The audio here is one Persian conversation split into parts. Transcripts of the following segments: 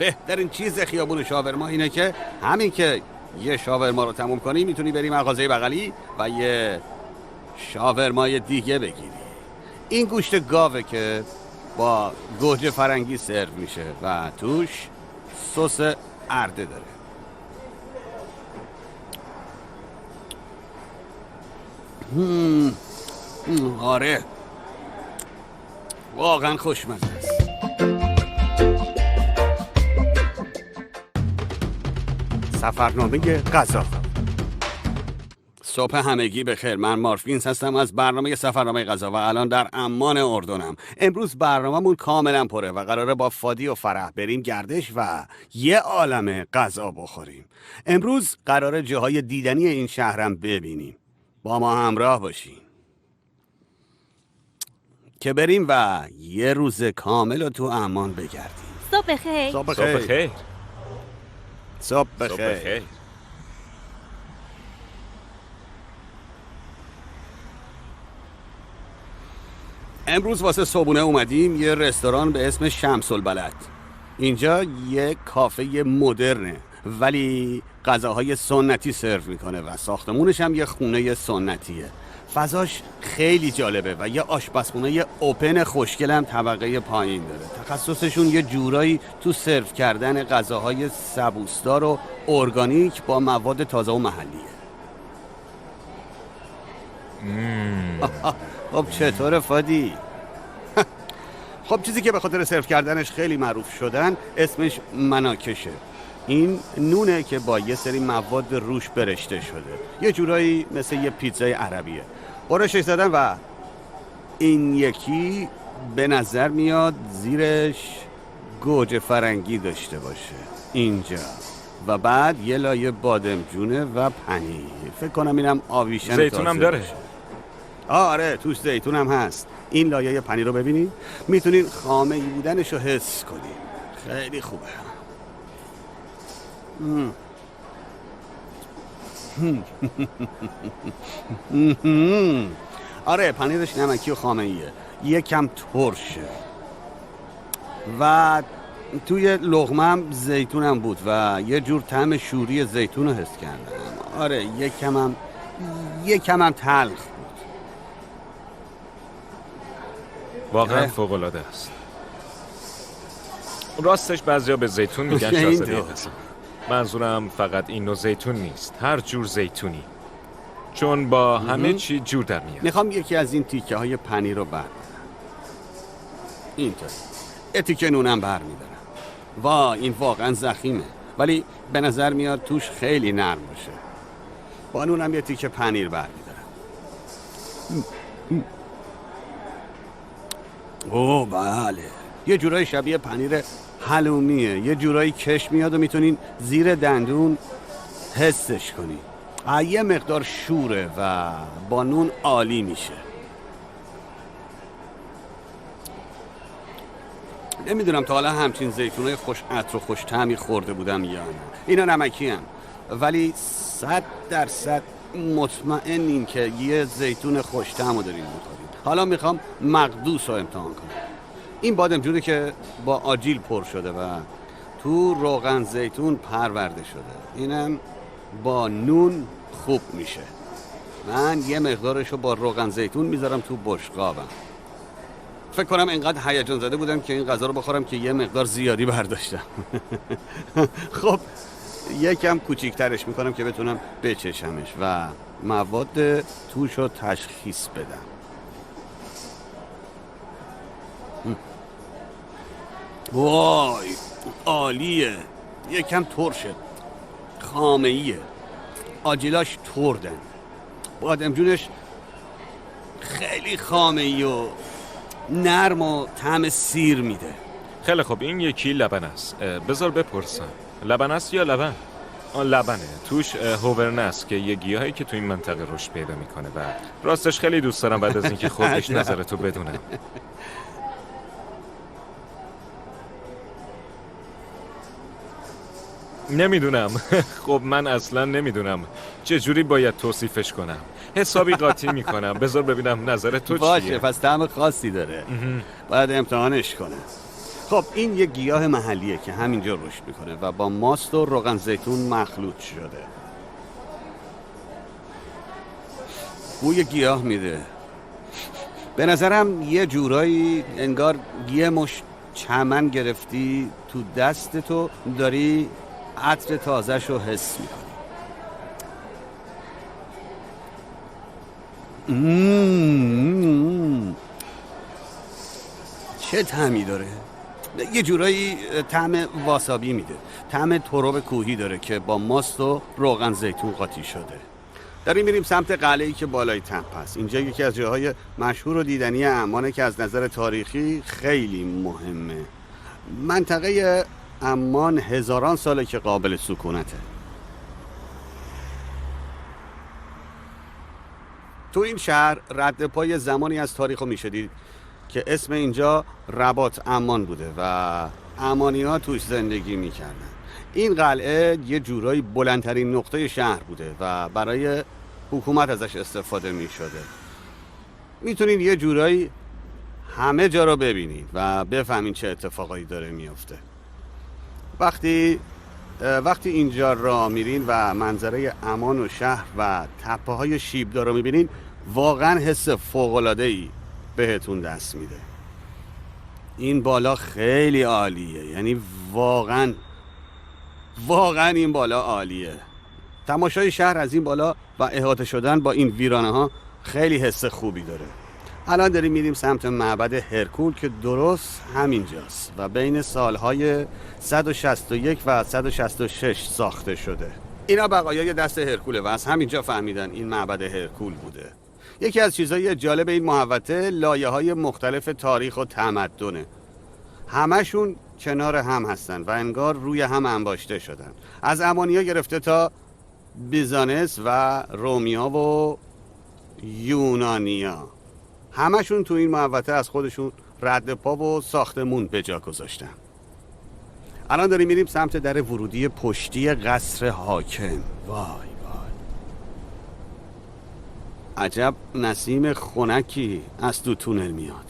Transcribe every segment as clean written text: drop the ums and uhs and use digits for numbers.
بهترین چیز خیابون شاورما اینه که همین که یه شاورما رو تموم کنی میتونی بری مغازه بغلی و یه شاورمای دیگه بگیری. این گوشت گاوه که با گوجه فرنگی سرو میشه و توش سس ارده داره. آره واقعا خوشمزه است. سفرنامه غذا. صبح همگی بخیر. من مارفینز هستم از برنامه سفرنامه غذا و الان در عمان اردنم. امروز برنامه‌مون کاملا پره و قراره با فادی و فرح بریم گردش و یه عالمه غذا بخوریم. امروز قراره جاهای دیدنی این شهرم ببینیم. با ما همراه باشین که بریم و یه روز کامل رو تو عمان بگردیم. صبح بخیر. صبح بخیر. صبح بخیر. امروز واسه صبحونه اومدیم یه رستوران به اسم شمس البلد. اینجا یه کافه مدرنه ولی غذاهای سنتی سرو میکنه و ساختمونش هم یه خونه سنتیه. فضاش خیلی جالبه و یه آشپزخونه اوپن خوشگلم طبقه پایین داره. تخصصشون یه جورایی تو سرو کردن غذاهای سبوسدار و ارگانیک با مواد تازه و محلیه. خب چطوره فادی؟ خب چیزی که به خاطر سرو کردنش خیلی معروف شدن اسمش مناکشه. این نونه که با یه سری مواد روش برشته شده، یه جورایی مثل یه پیتزای عربیه. قرشش زدن و این یکی به نظر میاد زیرش گوجه فرنگی داشته باشه اینجا و بعد یه لایه بادمجونه و پنیر. فکر کنم اینم آویشن زیتون هم داره. آره توش زیتون هم هست. این لایه پنیر رو ببینید، میتونین خامه‌ای بودنش رو حس کنید. خیلی خوبه. آره پنیرش نمکی و خامه‌ایه، یکم ترشه و توی لقمه‌ام زیتونم بود و یه جور طعم شوری زیتون رو حس کردم. آره یکم هم تلخ بود. واقعا فوق‌العاده است. راستش بعضیا به زیتون میگن شاهزاده قسم. منظورم فقط این نوع زیتون نیست، هر جور زیتونی، چون با همه چی جور در میاد. میخوام یکی از این تیکه های پنیر رو بردارم. اینطور یه تیکه نونم برمیدارم. این واقعا ضخیمه ولی به نظر میاد توش خیلی نرم باشه. با نونم یه تیکه پنیر برمیدارم. اوه بله، یه جورایی شبیه پنیر حلومیه، یه جورایی کش میاد و میتونین زیر دندون حسش کنی. یه مقدار شوره و با نون عالی میشه. نمیدونم تا حالا همچین زیتونای خوش عطر و خوش طعمی خورده بودم یا نه. اینا نمکی هم ولی 100% مطمئنیم که یه زیتون خوش طعم رو داریم میخوریم. حالا میخوام مقدوس رو امتحان کنم. این بادمجونه که با آجیل پر شده و تو روغن زیتون پرورده شده، اینم با نون خوب میشه. من یه مقدارشو با روغن زیتون میذارم تو بشقابم. فکر کنم اینقدر هیجان زده بودم که این غذا رو بخورم که یه مقدار زیادی برداشتم. خب یکم کوچیک‌ترش میکنم که بتونم بچشمش و مواد توش رو تشخیص بدم. وای عالیه. یکم ترشه، خامه‌ایه، آجیلاش تردن، بادمجونش خیلی خامه‌ای و نرم و طعم سیر میده. خیلی خوب، این یکی لبن است. بذار بپرسم، لبن است یا لبن؟ لبنه. توش هوورن است که یه گیاهی که تو این منطقه رشد پیدا میکنه و راستش خیلی دوست دارم بعد از اینکه خودش نظرتو بدونم. نمیدونم. خب من اصلا نمیدونم چجوری باید توصیفش کنم. حسابی قاطی میکنم. بذار ببینم نظر تو چیه. باشه پس طعم خاصی داره. باید امتحانش کنم. خب این یه گیاه محلیه که همینجا رشد میکنه و با ماست و روغن زیتون مخلوط شده. بوی گیاه میده. به نظرم یه جورایی انگار یه مش چمن گرفتی تو دست تو، داری عطر تازه‌ش رو حس میکنی. چه طعمی داره؟ یه جورایی طعم واسابی میده، طعم تراب کوهی داره که با ماست و روغن زیتون قاطی شده. داریم میریم سمت قلعه‌ای که بالای تپه است. اینجا یکی از جاهای مشهور و دیدنی عمانه که از نظر تاریخی خیلی مهمه. منطقه عمان هزاران ساله که قابل سکونته. تو این شهر رد پای زمانی از تاریخ رو میشدید که اسم اینجا رباط عمان بوده و عمانی ها توش زندگی میکردن. این قلعه یه جورایی بلندترین نقطه شهر بوده و برای حکومت ازش استفاده میشده. میتونید یه جورایی همه جا رو ببینید و بفهمید چه اتفاقایی داره میفته. وقتی اینجا راه میرین و منظره عمان و شهر و تپه های شیبدار رو میبینین، واقعا حس فوق‌العاده‌ای بهتون دست میده. این بالا خیلی عالیه، یعنی واقعا این بالا عالیه. تماشای شهر از این بالا و احاطه شدن با این ویرانه ها خیلی حس خوبی داره. الان داریم میریم سمت معبد هرکول که درست همینجاست و بین سالهای 161 و 166 ساخته شده. اینا بقایای دست هرکوله و از همینجا فهمیدن این معبد هرکول بوده. یکی از چیزهای جالب این محوطه لایه‌های مختلف تاریخ و تمدنه. همشون کنار هم هستن و انگار روی هم انباشته شدن. از عمانی‌ها گرفته تا بیزانس و رومیا و یونانیا، همشون تو این محوطه از خودشون رد پا و ساختمون به جا گذاشتن. الان داریم میریم سمت در ورودی پشتی قصر حاکم. وای عجب نسیم خنکی از تو تونل میاد.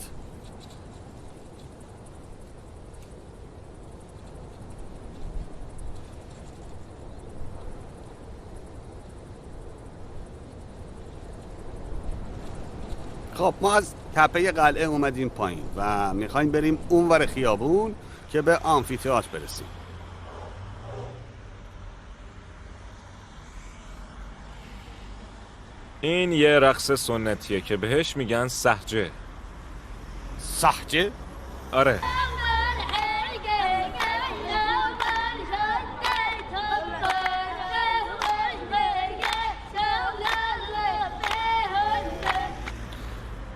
خب ما از تپه قلعه اومدیم پایین و میخوایم بریم اونور خیابون که به آمفی‌تئاتر برسیم. این یه رقص سنتیه که بهش میگن سحجه. سحجه؟ آره.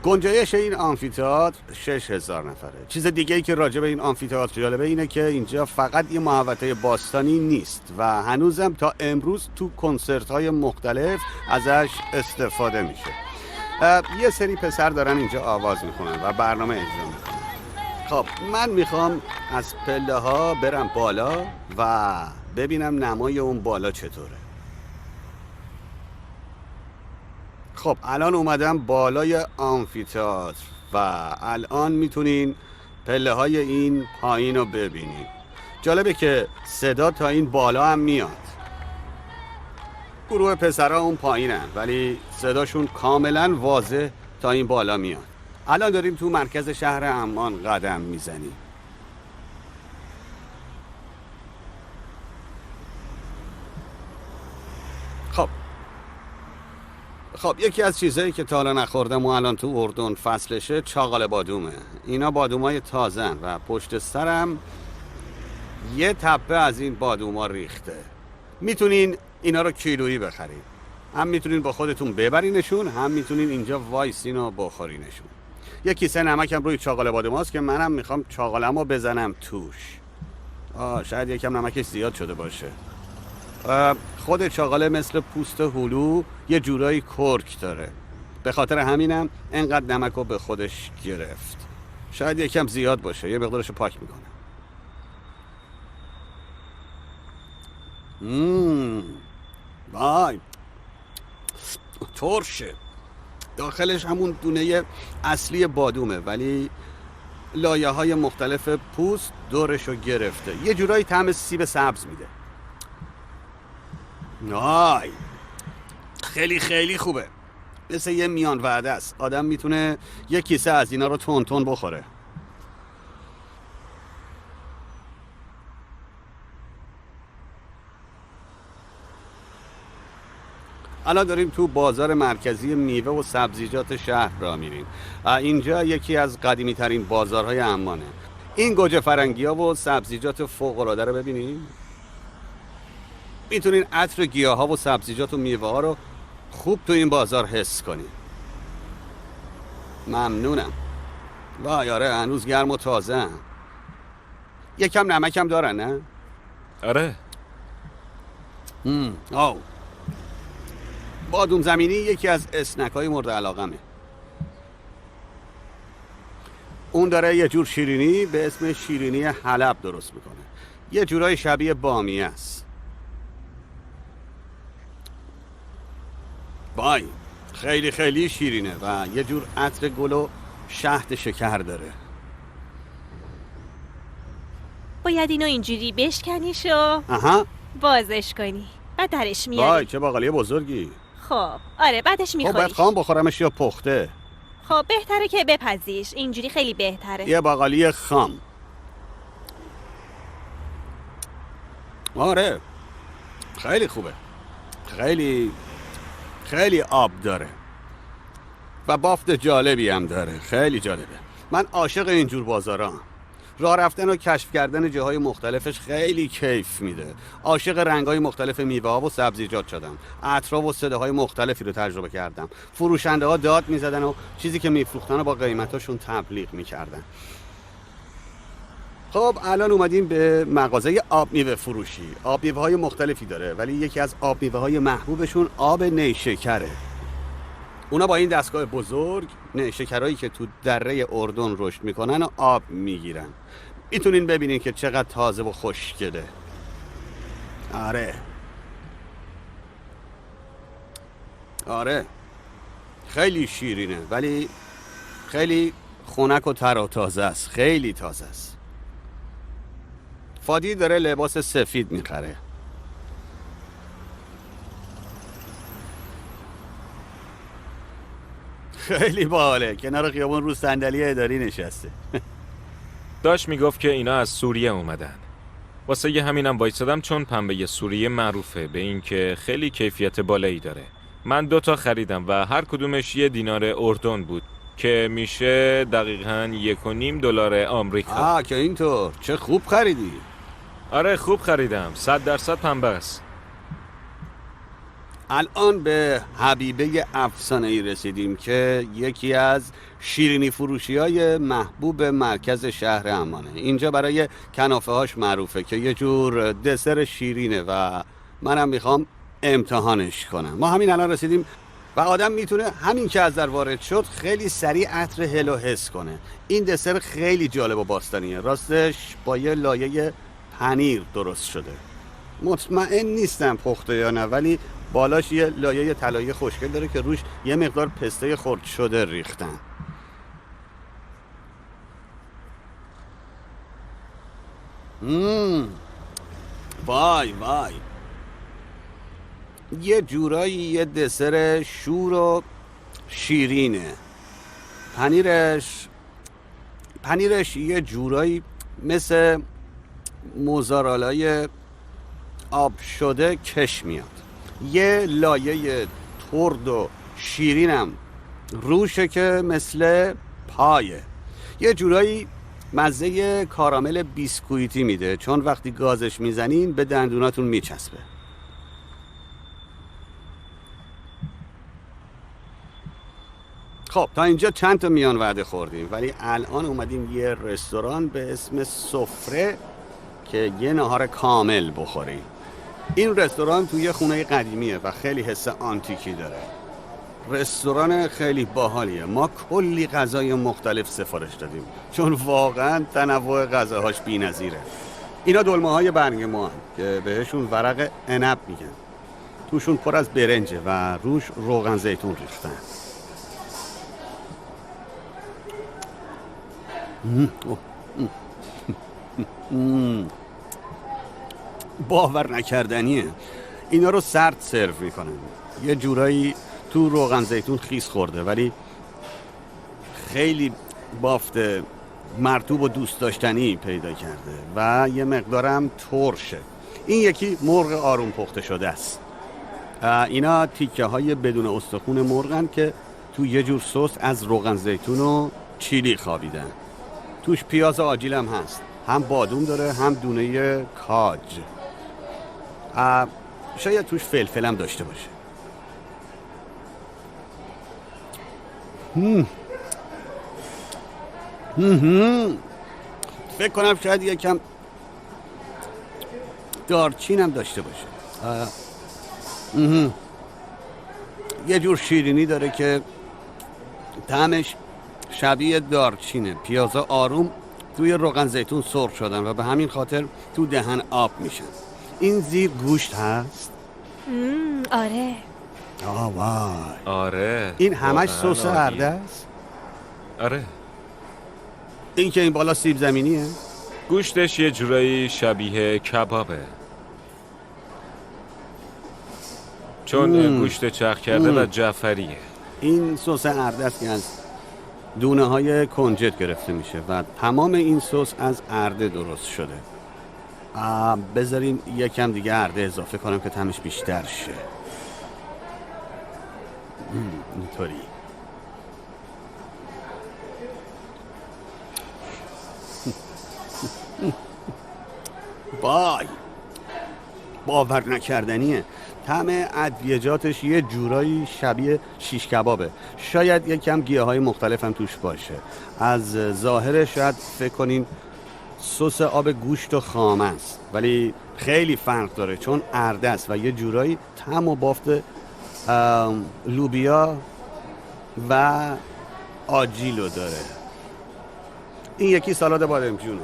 گنجایش این آمفی‌تئاتر 6000 نفره. چیز دیگه ای که راجع به این آمفی‌تئاتر جالبه اینه که اینجا فقط یه محوطه باستانی نیست و هنوزم تا امروز تو کنسرت‌های مختلف ازش استفاده میشه. یه سری پسر دارن اینجا آواز میخونن و برنامه اجرا میکنن. خب من میخوام از پله ها برم بالا و ببینم نمای اون بالا چطوره. خب الان اومدم بالای آمفی‌تئاتر و الان میتونین پله های این پایین رو ببینین. جالبه که صدا تا این بالا هم میاد. گروه پسرها اون پایینن ولی صداشون کاملا واضح تا این بالا میاد. الان داریم تو مرکز شهر عمان قدم میزنیم. خب یکی از چیزایی که تا حالا نخوردم و الان تو اردن فصلشه چاقال بادومه. اینا بادومای تازن و پشت سرم یه تپه از این بادوما ریخته. میتونین اینا رو کیلویی بخرین، هم میتونین با خودتون ببرینشون، هم میتونین اینجا وایسین و بخورینشون. یه کیسه نمکم روی چاقال بادوماست که منم میخوام چاقالمو بزنم توش. شاید یکم نمکش زیاد شده باشه. خود چاقاله مثل پوست هلو یه جورایی کرک داره، به خاطر همینم انقدر نمک رو به خودش گرفت. شاید یکم زیاد باشه، یه مقدارشو پاک میکنه. وای ترشه. داخلش همون دونه اصلی بادومه ولی لایه های مختلف پوست دورشو گرفته. یه جورایی طعم سیب سبز میده. آی خیلی خیلی خوبه. مثل یه میان وعده است. آدم میتونه یه کیسه از اینا رو تون تون بخوره. الان داریم تو بازار مرکزی میوه و سبزیجات شهر را میریم. اینجا یکی از قدیمی ترین بازارهای عمانه. این گوجه فرنگی ها و سبزیجات فوق العاده رو ببینید. میتونین عطر گیاه ها و سبزیجات و میوه ها رو خوب تو این بازار حس کنید. ممنونم. وای آره هنوز گرم و تازه هم. یکم نمکم دارن نه؟ آره. آو بادوم زمینی یکی از اسنک های مورد علاقمه. اون داره یه جور شیرینی به اسم شیرینی حلب درست میکنه. یه جورای شبیه بامیه است. وای خیلی خیلی شیرینه و یه جور عطر گل و شهد شکر داره. باید اینو اینجوری بشکنیش و آها بازش کنی بعد درش میاری. وای چه باقالی بزرگی. خب آره بعدش خب باید میخوریش. خام بخورمش یا پخته؟ خب بهتره که بپزیش، اینجوری خیلی بهتره. یه باقالی خام. آره خیلی خوبه. خیلی خیلی آب داره و بافت جالبی هم داره. خیلی جالبه. من عاشق اینجور بازارام. راه رفتن و کشف کردن جاهای مختلفش خیلی کیف میده. عاشق رنگ‌های مختلف میوه‌ها و سبزیجات شدم. عطرها و صداهای مختلفی رو تجربه کردم. فروشنده‌ها داد میزدن و چیزی که میفروختن رو با قیمتاشون تبلیغ میکردن. خب الان اومدیم به مغازه آب میوه فروشی. آب میوه‌های مختلفی داره ولی یکی از آب میوه‌های محبوبشون آب نیشکره. اونا با این دستگاه بزرگ نیشکرهایی که تو دره اردن رشد میکنن و آب میگیرن. میتونین ببینین که چقدر تازه و خوشگله. آره خیلی شیرینه ولی خیلی خنک و تر و تازه است. خیلی تازه است. فادی داره لباس سفید میخره. خیلی باحاله. کنار خیابون رو صندلی اداری نشسته. داشت میگفت که اینا از سوریه اومدن. واسه یه همینم وایسادم چون پنبه سوریه معروفه به این که خیلی کیفیت بالایی داره. من 2 خریدم و هر کدومش $1 اردن بود که میشه دقیقاً $1.5 آمریکا. که اینطور. چه خوب خریدی. آره خوب خریدم. 100% پنبه است. الان به حبیبه افسانه‌ای رسیدیم که یکی از شیرینی فروشی های محبوب مرکز شهر عمانه. اینجا برای کنافه هاش معروفه که یه جور دسر شیرینه و منم میخوام امتحانش کنم. ما همین الان رسیدیم و آدم میتونه همین که از در وارد شد خیلی سریع عطر هلو حس کنه. این دسر خیلی جالب و باستانیه. راستش با یه لایه پنیر درست شده. مطمئن نیستم پخته یا نه ولی بالاش یه لایه طلایی خوشگل داره که روش یه مقدار پسته خرد شده ریختن. وای وای یه جورایی یه دسر شور و شیرینه. پنیرش یه جورایی مثل موزارالای آب شده کش میاد. یه لایه ترد و شیرینم روشه که مثل پایه. یه جورایی مزه کارامل بیسکویتی میده چون وقتی گازش میزنین به دندوناتون میچسبه. خب تا اینجا چند تا میان وعده خوردیم ولی الان اومدیم یه رستوران به اسم سفره که یه نهار کامل بخوریم. این رستوران توی یه خونه قدیمیه و خیلی حس آنتیکی داره. رستوران خیلی باحالیه. ما کلی غذای مختلف سفارش دادیم چون واقعا تنوع غذاهاش بی‌نظیره. اینا دلمه‌های برگمان که بهشون ورق عنب میگن. توشون پر از برنجه و روش روغن زیتون ریختن. باور نکردنیه. اینا رو سرد سرو میکنن، یه جورایی تو روغن زیتون خیس خورده ولی خیلی بافت مرطوب و دوست داشتنی پیدا کرده و یه مقدارم ترشه. این یکی مرغ آروم پخته شده است. اینا تیکه های بدون استخون مرغن که تو یه جور سس از روغن زیتون و چیلی خوابیدن. توش پیاز آجیل هم هست، هم بادوم داره هم دونه کاج. شاید توش فلفل هم داشته باشه. فکر کنم شاید یکم دارچین هم داشته باشه. یه جور شیرینی داره که طعمش شبیه دارچینه. پیازا آروم توی روغن زیتون سرخ شدن و به همین خاطر تو دهن آب میشن. این زیر گوشت هست؟ آره. وای. آره. این همش واقعاً سس عالیه. ارده است؟ آره. این که این بالا سیب زمینیه؟ گوشتش یه جورایی شبیه کبابه، چون گوشت چرخ کرده و جعفریه. این سس ارده است که از دونه های کنجد گرفته میشه و تمام این سس از ارده درست شده. بذاریم یکم دیگه ارده اضافه کنم که طعمش بیشتر شه. اینطوری. وای، باور نکردنیه. طعم ادویجاتش یه جورایی شبیه شیش کبابه. شاید یکم گیاهای مختلف هم توش باشه. از ظاهرش شاید فکر کنین سس آب گوشت و خام است، ولی خیلی فرق داره چون ارده است و یه جورایی طعم و بافت لوبیا و آجیلو داره. این یکی سالاد بادمجونه.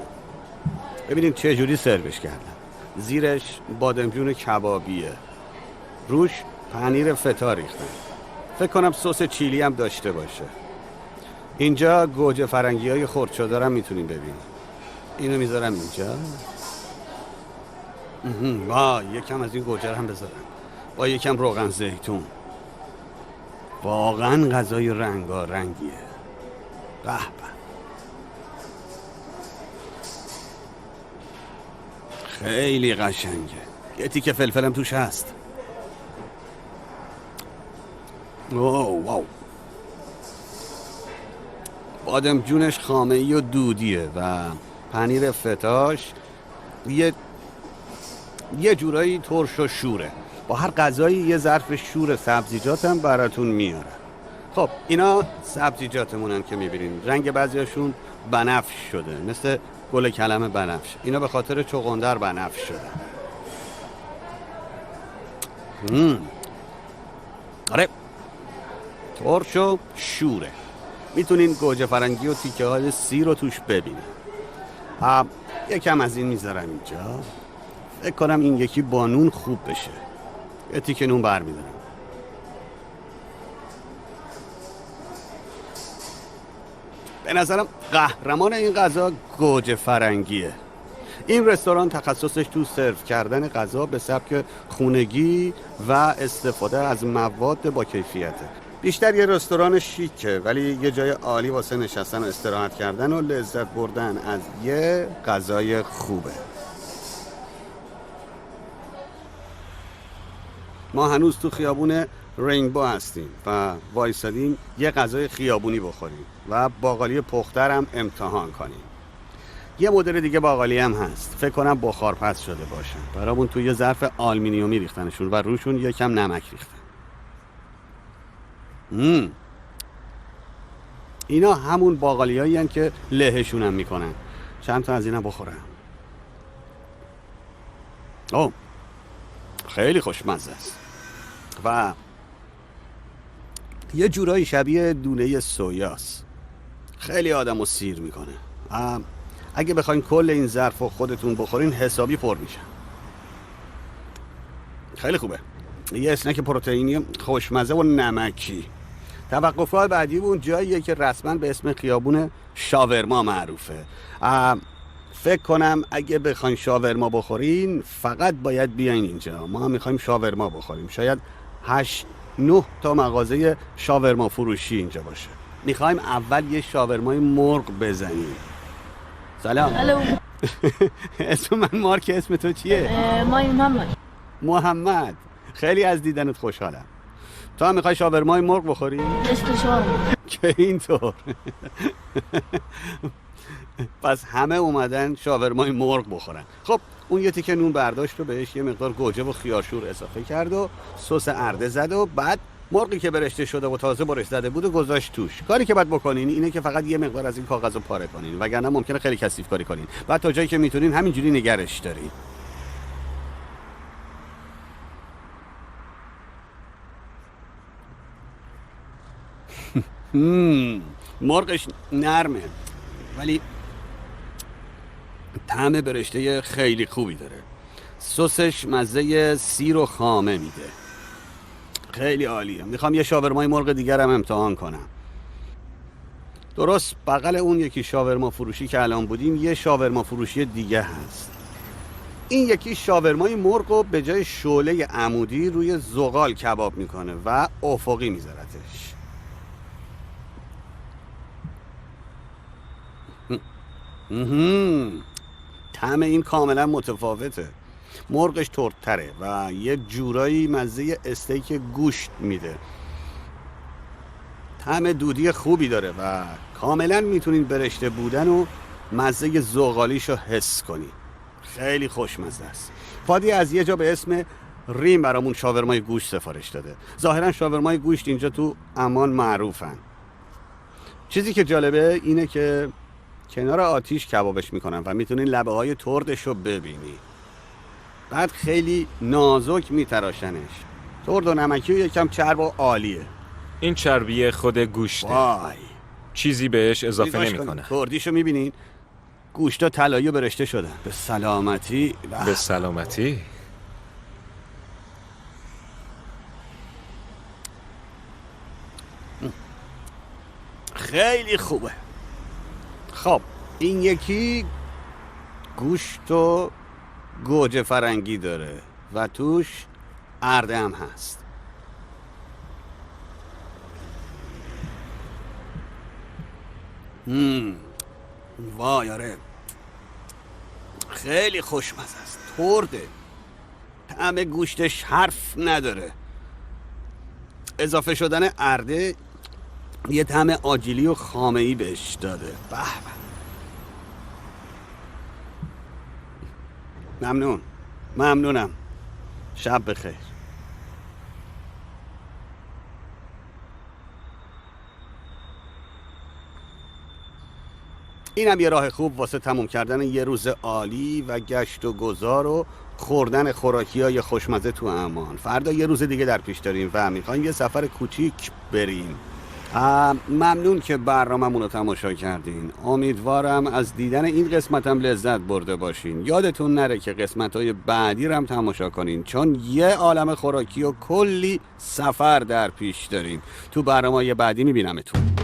ببینید چه جوری سروش کردن. زیرش بادمجون کبابیه، روش پنیر فتا ریختن. فکر کنم سس چیلی هم داشته باشه. اینجا گوجه فرنگی های خرد شده رو میتونیم ببینیم. اینو میذارم اینجا. یکم از این گوجه رو هم بذارم با یکم روغن زیتون. واقعا غذای رنگارنگیه. به به. خیلی قشنگه. یه تیکه فلفلم توش هست. واو. بادمجونش خامه‌ای و دودیه و پنیر فتاش یه جورایی ترش و شوره. با هر غذایی یه ظرف شور سبزیجات هم براتون میاره. خب اینا سبزیجاتمونن که میبینین. رنگ بعضیاشون بنفش شده، مثل گل کلم بنفش. اینا به خاطر چغندر بنفش شدن. آره، ترش و شوره. میتونین گوجه فرنگی و تیکه های سیر رو توش ببینین. یکم از این میذارم اینجا. فکر کنم این یکی با نون خوب بشه. یه تیکه نون برمیدارم. به نظرم قهرمان این غذا گوجه فرنگیه. این رستوران تخصصش تو سرو کردن غذا به سبک خونگی و استفاده از مواد با کیفیته. بیشتر یه رستوران شیکه ولی یه جای عالی واسه نشستن و استراحت کردن و لذت بردن از یه غذای خوبه. ما هنوز تو خیابون رینبو هستیم و وایسادیم یه غذای خیابونی بخوریم و باقالی پختر هم امتحان کنیم. یه مدل دیگه باقالی هم هست. فکر کنم بخارپز شده باشن. برامون توی یه ظرف آلومینیومی ریختنشون و روشون یکم نمک ریختن. اینا همون باقالی هایی هن که لهشون هم میکنن. چند تا از اینا بخورم. خیلی خوشمزه است و یه جورایی شبیه دونه سویاست. خیلی آدمو سیر میکنه. اگه بخواین کل این ظرف رو خودتون بخورین حسابی پر میشن. خیلی خوبه. یه اسنک پروتئینی خوشمزه و نمکی. توقفات بعدی اون جاییه که رسما به اسم خیابون شاورما معروفه. فکر کنم اگه بخواین شاورما بخورین فقط باید بیاین اینجا. ما هم میخوایم شاورما بخوریم. شاید 8-9 تا مغازه شاورما فروشی اینجا باشه. میخوایم اول یه شاورمای مرغ بزنیم. سلام. الو. اسم من مارک، اسم تو چیه؟ مای محمد. محمد. خیلی از دیدنت خوشحالم. تو هم میخوای شاورمای مرغ بخوری؟ عشق شما. که اینطور. پس همه اومدن شاورمای مرغ بخورن. خب اون یه تیکه نون برداشت و بهش یه مقدار گوجه و خیارشور اضافه کرد و سس ارده زد و بعد مرغی که برشته شده و تازه برش زده بود و گذاشت توش. کاری که باید بکنین اینه که فقط یه مقدار از این کاغذ رو پاره کنین، وگرنه ممکنه خیلی کثیف کاری کنین. بعد تا جایی که میتونین همینجوری نگرش دارین. مرغش نرمه ولی طعم برشته خیلی خوبی داره. سسش مزه سیر و خامه میده. خیلی عالیه. میخوام یه شاورمای مرغ دیگرم امتحان کنم. درست بغل اون یکی شاورما فروشی که الان بودیم یه شاورما فروشی دیگه هست. این یکی شاورمای مرغ رو به جای شعله عمودی روی زغال کباب میکنه و افقی میذارتش. طعم این کاملا متفاوته. مرغش ترتره و یه جورایی مزه استیک گوشت میده. طعم دودی خوبی داره و کاملا میتونین برشته بودن و مزه زغالیشو حس کنی. خیلی خوشمزه است. پادی از یه جا به اسم ریم برامون شاورمای گوشت سفارش داده. ظاهرا شاورمای گوشت اینجا تو امان معروفن. چیزی که جالبه اینه که کنار آتیش کبابش میکنن و میتونین لبه های تردش رو ببینی. بعد خیلی نازک میتراشنش. ترد و نمکی و یکم چرب و عالیه. این چربی خود گوشته. وای. چیزی بهش اضافه نمیکنه. تردیشو میبینین؟ گوشتا طلایی و برشته شدن. به سلامتی. به سلامتی. خیلی خوبه. خب این یکی گوشت و گوجه فرنگی داره و توش ارده هم هست. وای آره خیلی خوشمزه است. ترده. طعم گوشتش حرف نداره. اضافه شدن ارده یه طعم آجیلی و خامه‌ای بهش داده. به به. ممنونم. شب بخیر. اینم یه راه خوب واسه تموم کردن یه روز عالی و گشت و گذار و خوردن خوراکی‌های خوشمزه تو امان. فردا یه روز دیگه در پیش داریم و میخوایم یه سفر کوچیک بریم. ممنون که برنامه‌مون رو تماشا کردین. امیدوارم از دیدن این قسمتم لذت برده باشین. یادتون نره که قسمت‌های بعدی رو هم تماشا کنین، چون یه عالم خوراکی و کلی سفر در پیش داریم. تو برنامه‌های بعدی میبینمتون.